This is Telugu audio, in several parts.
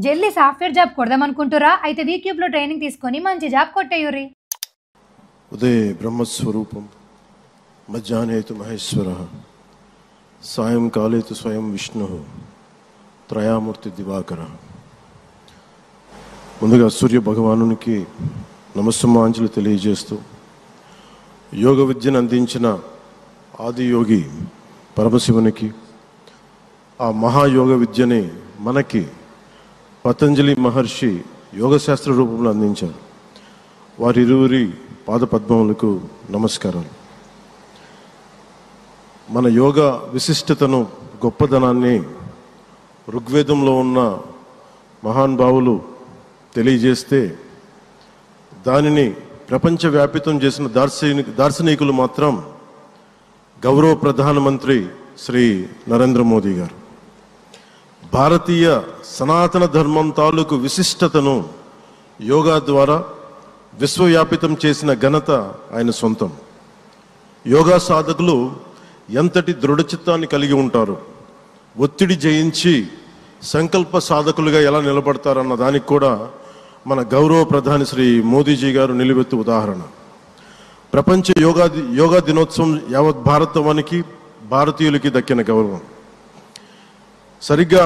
జల్దీ సాఫ్ట్వేర్ జాబ్ కొడదామనుకుంటురా? అయితే వీక్యూబ్ లో ట్రైనింగ్ తీసుకొని మంచి జాబ్ కొట్టేయుర్రి. ఉదయ బ్రహ్మస్వరూపం మధ్యాహ్నేతు మహేశ్వర సాయంకాలేతు స్వయం విష్ణు త్రయామూర్తి దివాకర. ముందుగా సూర్య భగవానునికి నమస్సుమాంజలి తెలియజేస్తూ, యోగ విద్యను అందించిన ఆదియోగి పరమశివునికి, ఆ మహాయోగ విద్యని మనకి పతంజలి మహర్షి యోగశాస్త్ర రూపంలో అందించారు. వారిరువురి పాదపద్మములకు నమస్కారాలు. మన యోగ విశిష్టతను, గొప్పదనాన్ని ఋగ్వేదంలో ఉన్న మహానుభావులు తెలియజేస్తే, దానిని ప్రపంచవ్యాపితం చేసిన దార్శనికులు మాత్రం గౌరవ ప్రధానమంత్రి శ్రీ నరేంద్ర మోదీ గారు. భారతీయ సనాతన ధర్మం తాలూకు విశిష్టతను యోగా ద్వారా విశ్వవ్యాపితం చేసిన ఘనత ఆయన సొంతం. యోగా సాధకులు ఎంతటి దృఢచిత్తాన్ని కలిగి ఉంటారు, ఒత్తిడి జయించి సంకల్ప సాధకులుగా ఎలా నిలబడతారన్న దానికి కూడా మన గౌరవ ప్రధాని శ్రీ మోదీజీ గారు నిలువెత్తు ఉదాహరణ. ప్రపంచ యోగా దినోత్సవం యావత్ భారతవానికి, భారతీయులకి దక్కిన గౌరవం. సరిగ్గా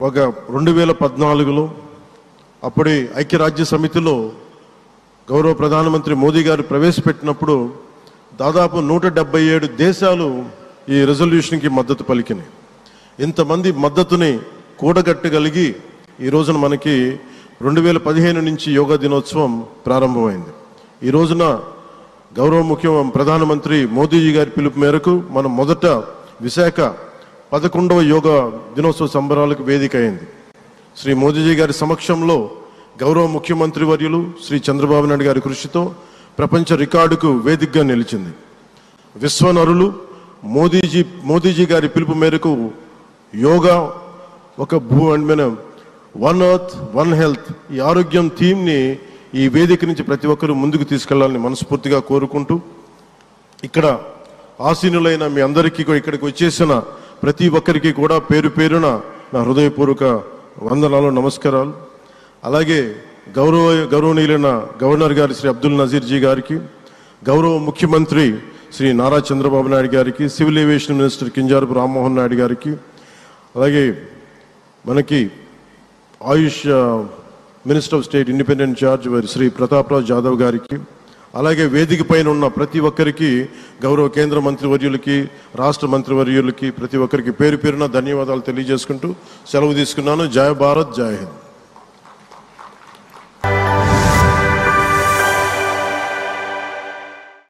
ఒక 2014లో అప్పుడే ఐక్యరాజ్య సమితిలో గౌరవ ప్రధానమంత్రి మోదీ గారు ప్రవేశపెట్టినప్పుడు దాదాపు 177 దేశాలు ఈ రెజల్యూషన్కి మద్దతు పలికినాయి. ఇంతమంది మద్దతుని కూడగట్టగలిగి ఈ రోజున మనకి 2015 నుంచి యోగా దినోత్సవం ప్రారంభమైంది. ఈ రోజున గౌరవ ప్రధానమంత్రి మోదీజీ గారి పిలుపు మేరకు మనం మొదట విశాఖ 11వ యోగా దినోత్సవ సంబరాలకు వేదిక అయింది. శ్రీ మోదీజీ గారి సమక్షంలో గౌరవ ముఖ్యమంత్రి వర్యులు శ్రీ చంద్రబాబు నాయుడు గారి కృషితో ప్రపంచ రికార్డుకు వేదికగా నిలిచింది. విశ్వనరులు మోదీజీ గారి పిలుపు మేరకు యోగా ఒక వన్ ఎర్త్ వన్ హెల్త్, ఈ ఆరోగ్యం థీమ్ని ఈ వేదిక నుంచి ప్రతి ఒక్కరూ ముందుకు తీసుకెళ్లాలని మనస్ఫూర్తిగా కోరుకుంటూ, ఇక్కడ ఆసీనులైన మీ అందరికీ, ఇక్కడికి వచ్చేసిన ప్రతి ఒక్కరికి కూడా పేరు పేరున నా హృదయపూర్వక వందనాలు, నమస్కారాలు. అలాగే గౌరవనీయులైన గవర్నర్ గారి శ్రీ అబ్దుల్ నజీర్ జీ గారికి, గౌరవ ముఖ్యమంత్రి శ్రీ నారా చంద్రబాబు నాయుడు గారికి, civil aviation minister Kinjarapu Rammohan Naidu గారికి, అలాగే మనకి Ayush minister of state independent charge Shri Prataprao Jadhav గారికి, అలాగే వేదిక పైన ఉన్న ప్రతి ఒక్కరికి, గౌరవ కేంద్ర మంత్రివర్యులకి, రాష్ట్ర మంత్రివర్యులకి, ప్రతి ఒక్కరికి పేరు పేరున ధన్యవాదాలు తెలియజేసుకుంటూ సెలవు తీసుకున్నాను. జై భారత్, జై హింద్.